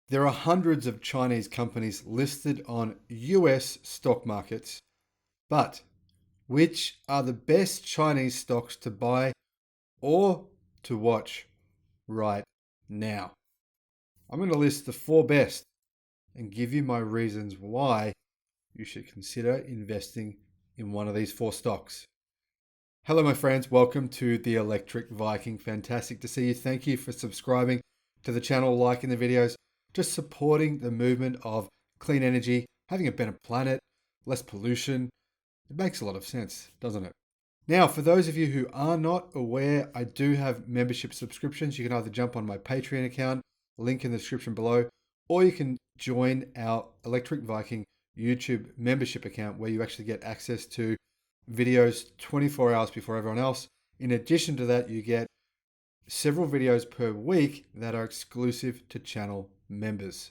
There are hundreds of Chinese companies listed on US stock markets, but which are the best Chinese stocks to buy or to watch right now? I'm going to list the four best and give you my reasons why you should consider investing in one of these four stocks. Hello, my friends. Welcome to the Electric Viking. Fantastic to see you. Thank you for subscribing to the channel, liking the videos, just supporting the movement of clean energy, having a better planet, less pollution. It makes a lot of sense, doesn't it? Now, for those of you who are not aware, I do have membership subscriptions. You can either jump on my Patreon account, link in the description below, or you can join our Electric Viking YouTube membership account where you actually get access to videos 24 hours before everyone else. In addition to that, you get several videos per week that are exclusive to channel members.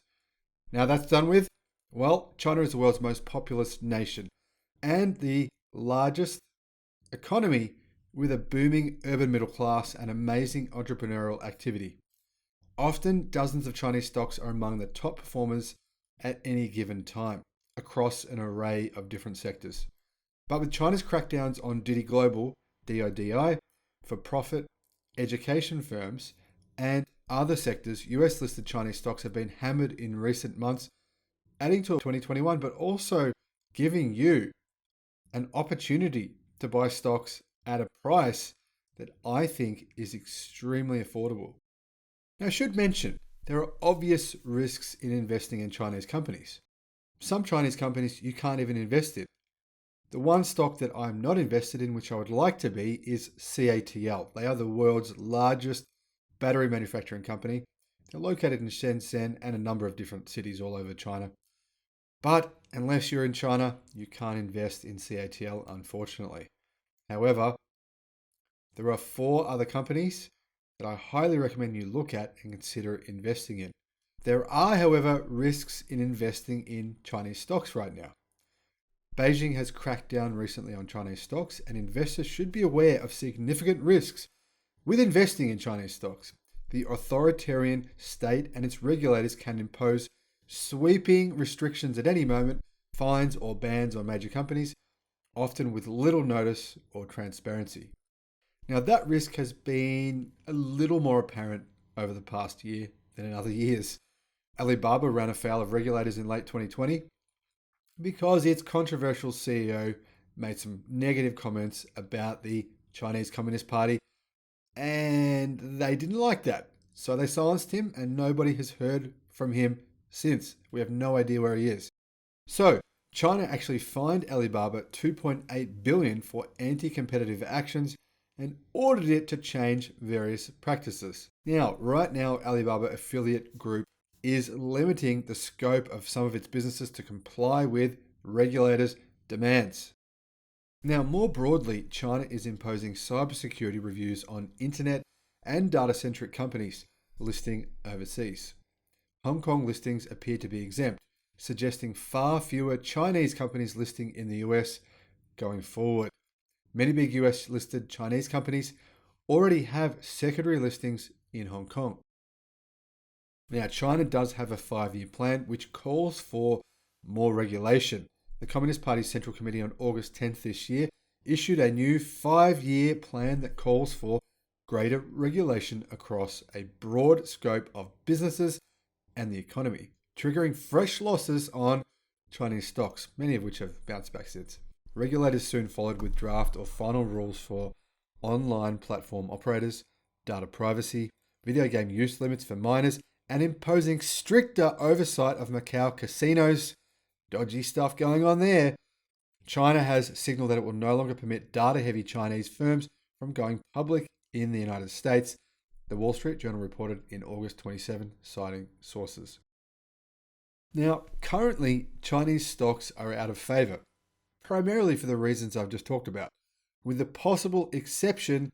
Now that's done with. Well, China is the world's most populous nation and the largest economy with a booming urban middle class and amazing entrepreneurial activity. Often, dozens of Chinese stocks are among the top performers at any given time across an array of different sectors. But with China's crackdowns on Didi Global, DIDI, for profit, education firms, and other sectors, US listed Chinese stocks have been hammered in recent months, adding to 2021, but also giving you an opportunity to buy stocks at a price that I think is extremely affordable. Now, I should mention there are obvious risks in investing in Chinese companies. Some Chinese companies you can't even invest in. The one stock that I'm not invested in, which I would like to be, is CATL. They are the world's largest battery manufacturing company. They're located in Shenzhen and a number of different cities all over China. But unless you're in China, you can't invest in CATL, unfortunately. However, there are four other companies that I highly recommend you look at and consider investing in. There are, however, risks in investing in Chinese stocks right now. Beijing has cracked down recently on Chinese stocks, and investors should be aware of significant risks with investing in Chinese stocks. The authoritarian state and its regulators can impose sweeping restrictions at any moment, fines or bans on major companies, often with little notice or transparency. Now, that risk has been a little more apparent over the past year than in other years. Alibaba ran afoul of regulators in late 2020 because its controversial CEO made some negative comments about the Chinese Communist Party, and they didn't like that. So they silenced him, and nobody has heard from him since. We have no idea where he is. So China actually fined Alibaba $2.8 billion for anti-competitive actions and ordered it to change various practices. Now, right now, Alibaba Affiliate Group is limiting the scope of some of its businesses to comply with regulators' demands. Now, more broadly, China is imposing cybersecurity reviews on internet and data-centric companies listing overseas. Hong Kong listings appear to be exempt, suggesting far fewer Chinese companies listing in the US going forward. Many big US listed Chinese companies already have secondary listings in Hong Kong. Now, China does have a 5-year plan which calls for more regulation. The Communist Party's Central Committee on August 10th this year issued a new 5-year plan that calls for greater regulation across a broad scope of businesses and the economy, triggering fresh losses on Chinese stocks, many of which have bounced back since. Regulators soon followed with draft or final rules for online platform operators, data privacy, video game use limits for minors, and imposing stricter oversight of Macau casinos. Dodgy stuff going on there. China has signaled that it will no longer permit data-heavy Chinese firms from going public in the United States, the Wall Street Journal reported in August 27, citing sources. Now, currently, Chinese stocks are out of favor, primarily for the reasons I've just talked about, with the possible exception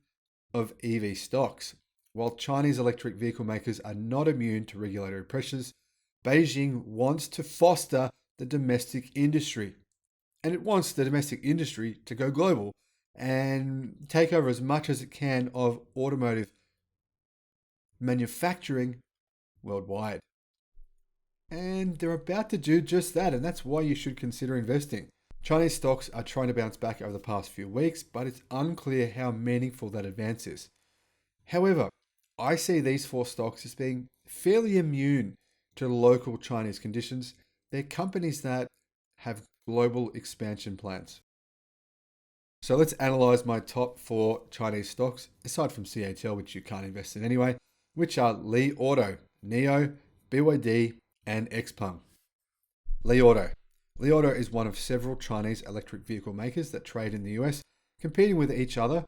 of EV stocks. While Chinese electric vehicle makers are not immune to regulatory pressures, Beijing wants to foster the domestic industry. And it wants the domestic industry to go global and take over as much as it can of automotive manufacturing worldwide. And they're about to do just that, and that's why you should consider investing. Chinese stocks are trying to bounce back over the past few weeks, but it's unclear how meaningful that advance is. However, I see these four stocks as being fairly immune to local Chinese conditions. They're companies that have global expansion plans. So let's analyze my top four Chinese stocks, aside from CATL, which you can't invest in anyway, which are Li Auto, NIO, BYD, and Xpeng. Li Auto. Li Auto is one of several Chinese electric vehicle makers that trade in the US, competing with each other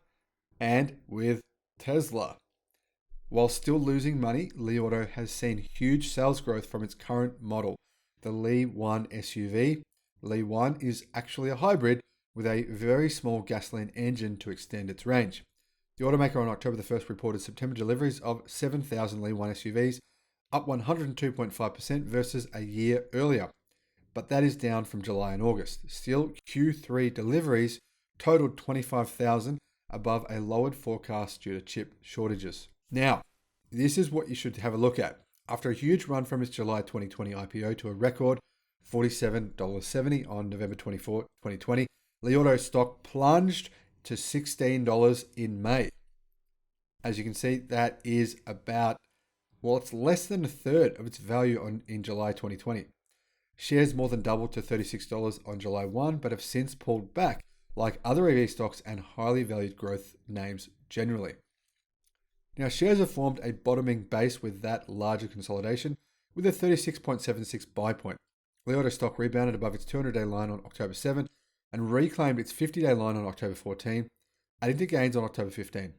and with Tesla. While still losing money, Li Auto has seen huge sales growth from its current model, the Li 1 SUV. Li 1 is actually a hybrid with a very small gasoline engine to extend its range. The automaker on October the 1st reported September deliveries of 7,000 Li 1 SUVs, up 102.5% versus a year earlier. But that is down from July and August. Still, Q3 deliveries totaled 25,000, above a lowered forecast due to chip shortages. Now, this is what you should have a look at. After a huge run from its July 2020 IPO to a record $47.70 on November 24, 2020, Li Auto stock plunged to $16 in May. As you can see, that is about, well, it's less than a third of its value in July 2020. Shares more than doubled to $36 on July 1, but have since pulled back, like other EV stocks and highly valued growth names generally. Now, shares have formed a bottoming base with that larger consolidation, with a 36.76 buy point. Li Auto stock rebounded above its 200-day line on October 7 and reclaimed its 50-day line on October 14, adding to gains on October 15.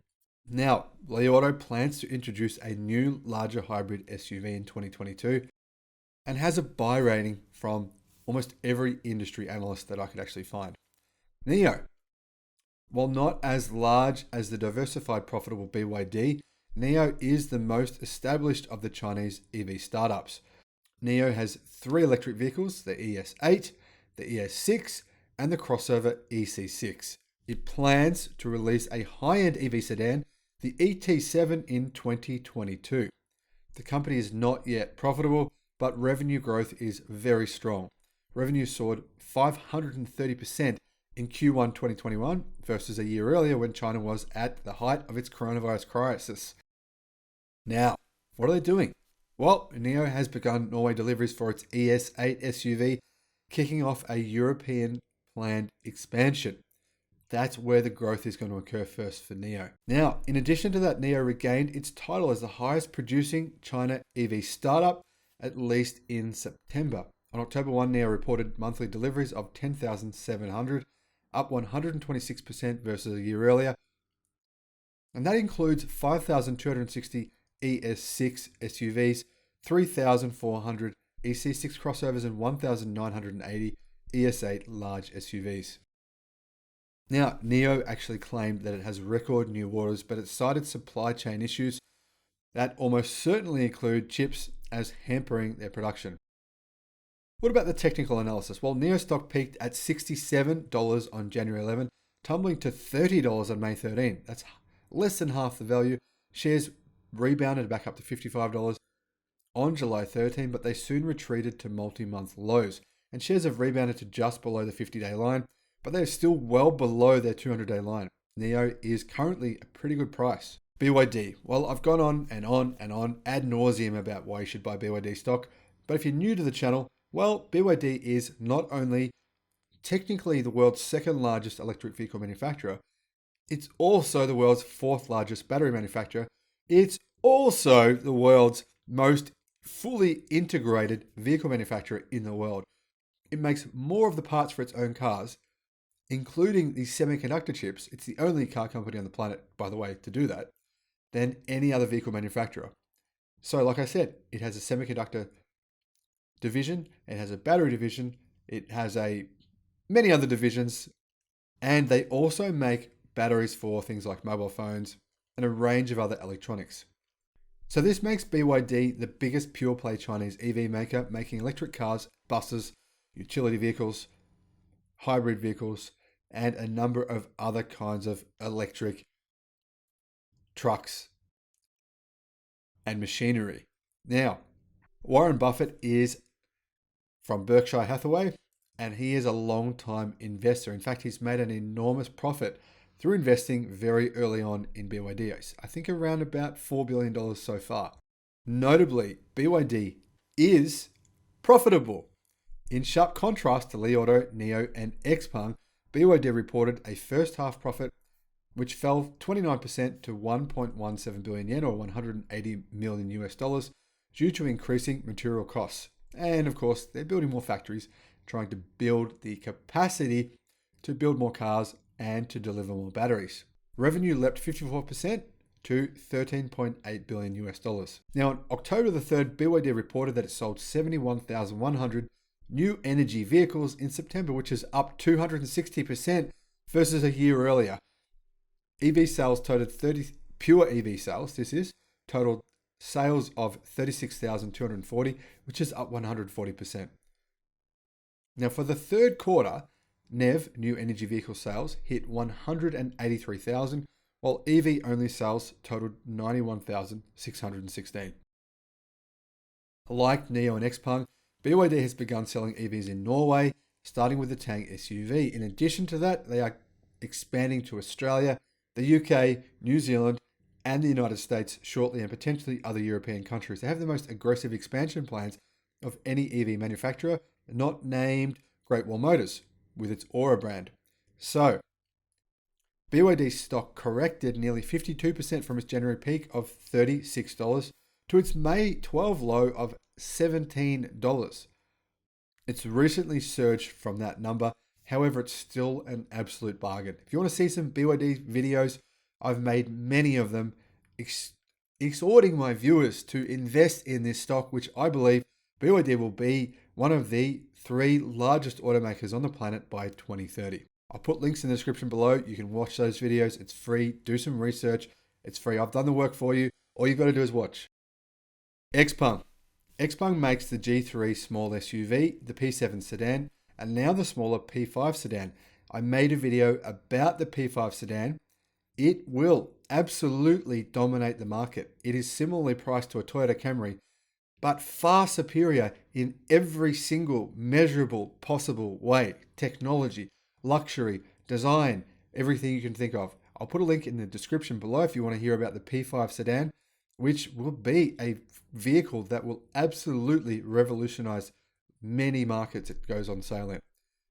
Now, Li Auto plans to introduce a new, larger hybrid SUV in 2022 and has a buy rating from almost every industry analyst that I could actually find. NIO. While not as large as the diversified profitable BYD, NIO is the most established of the Chinese EV startups. NIO has three electric vehicles, the ES8, the ES6, and the crossover EC6. It plans to release a high-end EV sedan, the ET7, in 2022. The company is not yet profitable, but revenue growth is very strong. Revenue soared 530% in Q1 2021 versus a year earlier when China was at the height of its coronavirus crisis. Now, what are they doing? Well, NIO has begun Norway deliveries for its ES8 SUV, kicking off a European planned expansion. That's where the growth is going to occur first for NIO. Now, in addition to that, NIO regained its title as the highest producing China EV startup, at least in September. On October 1, NIO reported monthly deliveries of 10,700, up 126% versus a year earlier. And that includes 5,260 ES6 SUVs, 3,400 EC6 crossovers, and 1,980 ES8 large SUVs. Now, NIO actually claimed that it has record new orders, but it cited supply chain issues that almost certainly include chips as hampering their production. What about the technical analysis? Well, NIO stock peaked at $67 on January 11, tumbling to $30 on May 13. That's less than half the value. Shares rebounded back up to $55 on July 13, but they soon retreated to multi-month lows. And shares have rebounded to just below the 50-day line, but they are still well below their 200-day line. NIO is currently a pretty good price. BYD. Well, I've gone on and on and on ad nauseum about why you should buy BYD stock, but if you're new to the channel, well, BYD is not only technically the world's second largest electric vehicle manufacturer, it's also the world's fourth largest battery manufacturer. It's also the world's most fully integrated vehicle manufacturer in the world. It makes more of the parts for its own cars, including the semiconductor chips. It's the only car company on the planet, by the way, to do that, than any other vehicle manufacturer. So like I said, it has a semiconductor division, it has a battery division, it has many other divisions, and they also make batteries for things like mobile phones and a range of other electronics. So this makes BYD the biggest pure play Chinese EV maker, making electric cars, buses, utility vehicles, hybrid vehicles, and a number of other kinds of electric trucks and machinery. Now, Warren Buffett is from Berkshire Hathaway, and he is a long-time investor. In fact, he's made an enormous profit through investing very early on in BYD. I think around about $4 billion so far. Notably, BYD is profitable. In sharp contrast to Li Auto, NIO, and Xpeng, BYD reported a first half profit which fell 29% to 1.17 billion yen, or 180 million US dollars, due to increasing material costs. And of course, they're building more factories, trying to build the capacity to build more cars and to deliver more batteries. Revenue leapt 54% to 13.8 billion US dollars. Now, on October the 3rd, BYD reported that it sold 71,100 new energy vehicles in September, which is up 260% versus a year earlier. EV sales totaled pure EV sales, totaled sales of 36,240, which is up 140%. Now, for the third quarter, NEV, new energy vehicle sales, hit 183,000, while EV-only sales totaled 91,616. Like NIO and Xpeng, BYD has begun selling EVs in Norway, starting with the Tang SUV. In addition to that, they are expanding to Australia, the UK, New Zealand, and the United States shortly, and potentially other European countries. They have the most aggressive expansion plans of any EV manufacturer, not named Great Wall Motors, with its Aura brand. So, BYD stock corrected nearly 52% from its January peak of $36 to its May 12 low of $17. It's recently surged from that number. However, it's still an absolute bargain. If you want to see some BYD videos, I've made many of them, exhorting my viewers to invest in this stock, which I believe BYD will be one of the 3 largest automakers on the planet by 2030. I'll put links in the description below. You can watch those videos. It's free. Do some research. It's free. I've done the work for you. All you've got to do is watch. Xpeng. Xpeng makes the G3 small SUV, the P7 sedan, and now the smaller P5 sedan. I made a video about the P5 sedan. It will absolutely dominate the market. It is similarly priced to a Toyota Camry, but far superior in every single measurable possible way. Technology, luxury, design, everything you can think of. I'll put a link in the description below if you want to hear about the P5 sedan, which will be a vehicle that will absolutely revolutionize many markets it goes on sale in.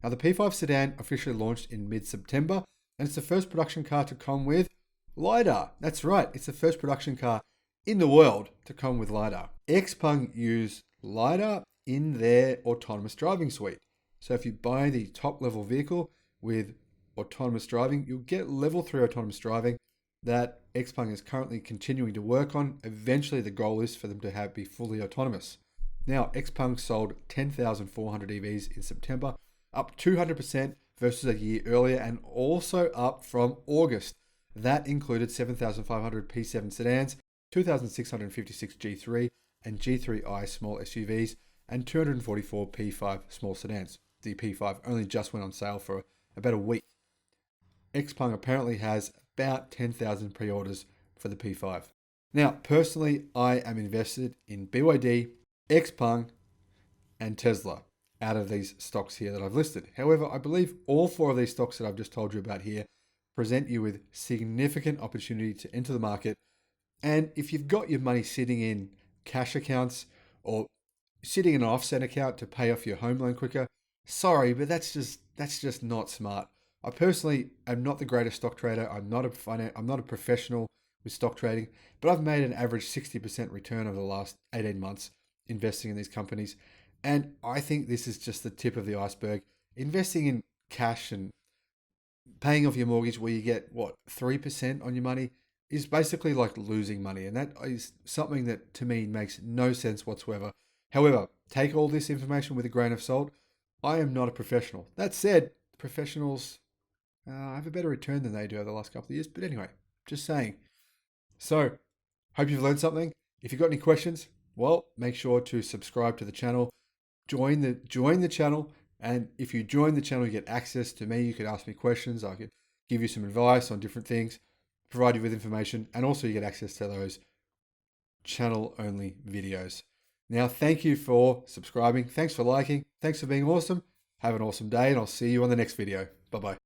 Now, the P5 sedan officially launched in mid-September, and it's the first production car to come with LiDAR. That's right, it's the first production car in the world to come with LiDAR. Xpeng use LiDAR in their autonomous driving suite. So if you buy the top-level vehicle with autonomous driving, you'll get level 3 autonomous driving that Xpeng is currently continuing to work on. Eventually, the goal is for them to be fully autonomous. Now, Xpeng sold 10,400 EVs in September, up 200% versus a year earlier, and also up from August. That included 7,500 P7 sedans, 2,656 G3 and G3i small SUVs, and 244 P5 small sedans. The P5 only just went on sale for about a week. Xpeng apparently has about 10,000 pre-orders for the P5. Now, personally, I am invested in BYD, Xpeng, and Tesla out of these stocks here that I've listed. However, I believe all 4 of these stocks that I've just told you about here present you with significant opportunity to enter the market. And if you've got your money sitting in cash accounts or sitting in an offset account to pay off your home loan quicker, sorry, but that's just not smart. I personally am not the greatest stock trader. I'm not a professional with stock trading, but I've made an average 60% return over the last 18 months investing in these companies. And I think this is just the tip of the iceberg. Investing in cash and paying off your mortgage where you get, 3% on your money is basically like losing money. And that is something that to me makes no sense whatsoever. However, take all this information with a grain of salt. I am not a professional. That said, professionals have a better return than they do over the last couple of years. But anyway, just saying. So, hope you've learned something. If you've got any questions, well, make sure to subscribe to the channel. Join the channel. And if you join the channel, you get access to me. You could ask me questions. I could give you some advice on different things, provide you with information, and also you get access to those channel-only videos. Now, thank you for subscribing. Thanks for liking. Thanks for being awesome. Have an awesome day, and I'll see you on the next video. Bye-bye.